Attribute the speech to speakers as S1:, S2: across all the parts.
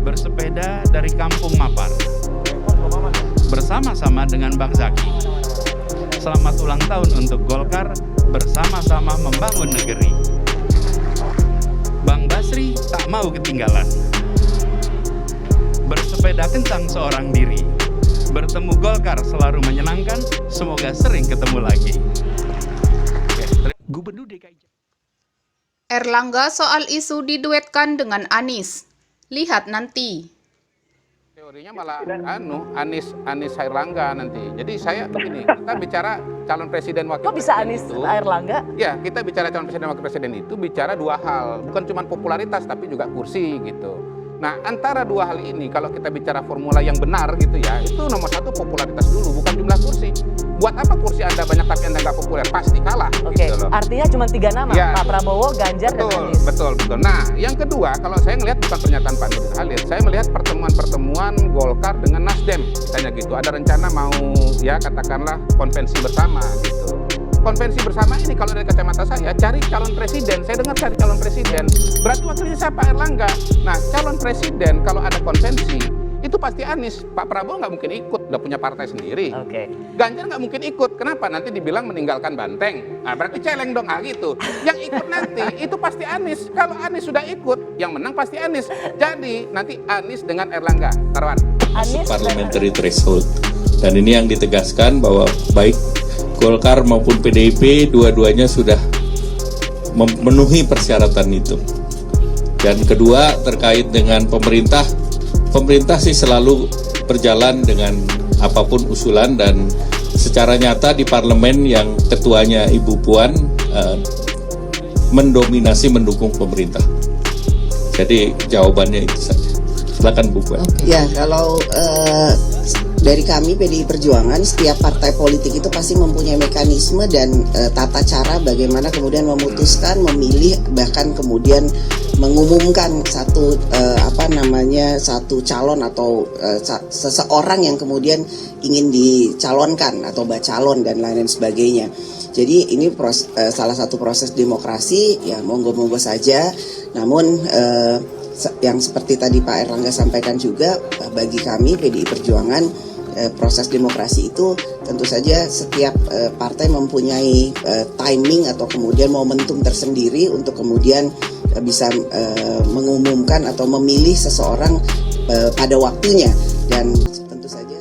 S1: bersepeda dari Kampung Mapar bersama-sama dengan Bang Zaki. Selamat ulang tahun untuk Golkar, bersama-sama membangun negeri. Bang Basri tak mau ketinggalan. Bersepeda kencang seorang diri. Bertemu Golkar selalu menyenangkan, semoga sering ketemu lagi. Gubernur DKI
S2: Erlangga soal isu diduetkan dengan Anies. Lihat nanti.
S3: Teorinya malah Anies Airlangga nanti. Jadi saya begini, kita bicara calon presiden wakil
S4: Kok bisa
S3: presiden
S4: Anies
S3: itu,
S4: Airlangga?
S3: Ya, kita bicara calon presiden wakil presiden itu bicara dua hal, bukan cuma popularitas tapi juga kursi gitu. Nah, antara dua hal ini kalau kita bicara formula yang benar gitu ya, itu nomor satu popularitas dulu, bukan jumlah kursi. Buat apa kursi Anda banyak tapi Anda nggak populer? Pasti kalah.
S4: Oke,
S3: Gitu loh.
S4: artinya cuma 3 nama,
S3: Ya,
S4: Pak Prabowo, Ganjar, dan Anies.
S3: Betul. Nah, yang kedua, kalau saya melihat bukan pernyataan Pak Nurdin Halid, saya melihat pertemuan-pertemuan Golkar dengan Nasdem, misalnya gitu. Ada rencana mau, ya katakanlah konvensi bersama gitu. Konvensi bersama ini kalau dari kacamata saya, cari calon presiden. Saya dengar cari calon presiden. Berarti wakilnya siapa? Erlangga. Nah, calon presiden kalau ada konvensi, itu pasti Anies. Pak Prabowo nggak mungkin ikut, udah punya partai sendiri.
S4: Oke.
S3: Ganjar nggak mungkin ikut. Kenapa? Nanti dibilang meninggalkan Banteng. Nah, berarti celeng dong, gitu. Yang ikut nanti itu pasti Anies. Kalau Anies sudah ikut, yang menang pasti Anies. Jadi nanti Anies dengan Erlangga. Tarwan.
S4: Anies
S5: Parliamentary threshold. Dan ini yang ditegaskan bahwa baik Golkar maupun PDIP dua-duanya sudah memenuhi persyaratan itu. Dan kedua terkait dengan pemerintah sih selalu berjalan dengan apapun usulan, dan secara nyata di parlemen yang ketuanya Ibu Puan mendominasi mendukung pemerintah. Jadi jawabannya itu saja. Silakan Bu Puan.
S6: Ya, kalau dari kami PDI Perjuangan, setiap partai politik itu pasti mempunyai mekanisme dan tata cara bagaimana kemudian memutuskan, memilih, bahkan kemudian mengumumkan satu satu calon atau seseorang yang kemudian ingin dicalonkan atau bacalon dan lain-lain sebagainya. Jadi ini salah satu proses demokrasi, ya monggo-monggo saja. Namun yang seperti tadi Pak Erlangga sampaikan juga, bagi kami PDI Perjuangan, proses demokrasi itu tentu saja setiap partai mempunyai timing atau kemudian momentum tersendiri untuk kemudian bisa mengumumkan atau memilih seseorang pada waktunya, dan tentu saja.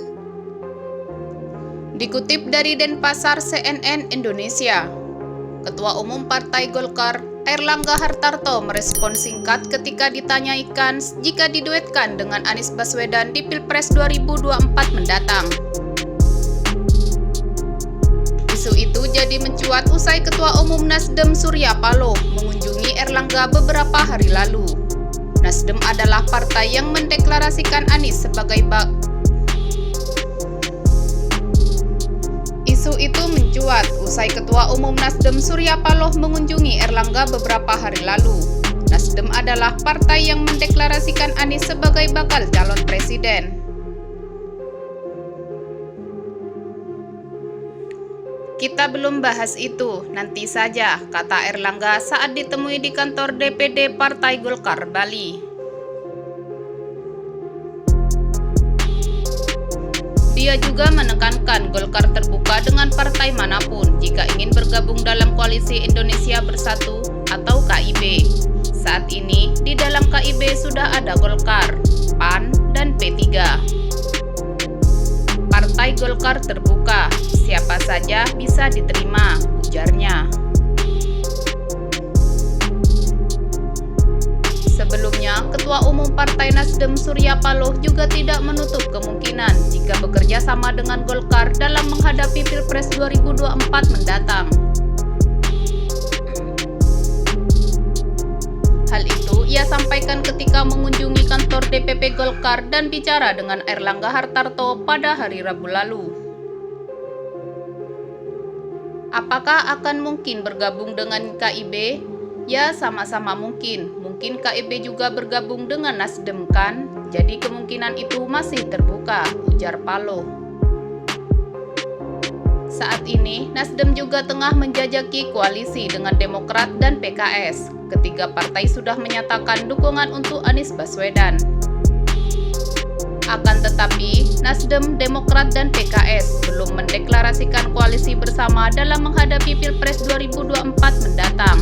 S2: Dikutip dari Denpasar CNN Indonesia, Ketua Umum Partai Golkar Airlangga Hartarto merespon singkat ketika ditanyaikan jika diduetkan dengan Anies Baswedan di Pilpres 2024 mendatang. Isu itu jadi mencuat usai Ketua Umum Nasdem Surya Paloh mengunjungi Airlangga beberapa hari lalu. Nasdem adalah partai yang mendeklarasikan Anies sebagai Isu itu mencuat usai Ketua Umum Nasdem Surya Paloh mengunjungi Erlangga beberapa hari lalu. Nasdem adalah partai yang mendeklarasikan Anies sebagai bakal calon presiden. Kita belum bahas itu, nanti saja, kata Erlangga saat ditemui di kantor DPD Partai Golkar Bali. Dia juga menekankan Golkar terbuka dengan partai manapun jika ingin bergabung dalam koalisi Indonesia Bersatu atau KIB. Saat ini di dalam KIB sudah ada Golkar, PAN, dan P3. Partai Golkar terbuka, siapa saja bisa diterima, ujarnya. Sebelumnya, Ketua Umum Partai Nasdem Surya Paloh juga tidak menutup kemungkinan jika bekerja sama dengan Golkar dalam menghadapi Pilpres 2024 mendatang. Hal itu ia sampaikan ketika mengunjungi kantor DPP Golkar dan bicara dengan Airlangga Hartarto pada hari Rabu lalu. Apakah akan mungkin bergabung dengan KIB? Ya, sama-sama mungkin. Mungkin KIB juga bergabung dengan Nasdem kan? Jadi kemungkinan itu masih terbuka, ujar Paloh. Saat ini, Nasdem juga tengah menjajaki koalisi dengan Demokrat dan PKS. Ketiga partai sudah menyatakan dukungan untuk Anies Baswedan. Akan tetapi, Nasdem, Demokrat, dan PKS belum mendeklarasikan koalisi bersama dalam menghadapi Pilpres 2024 mendatang.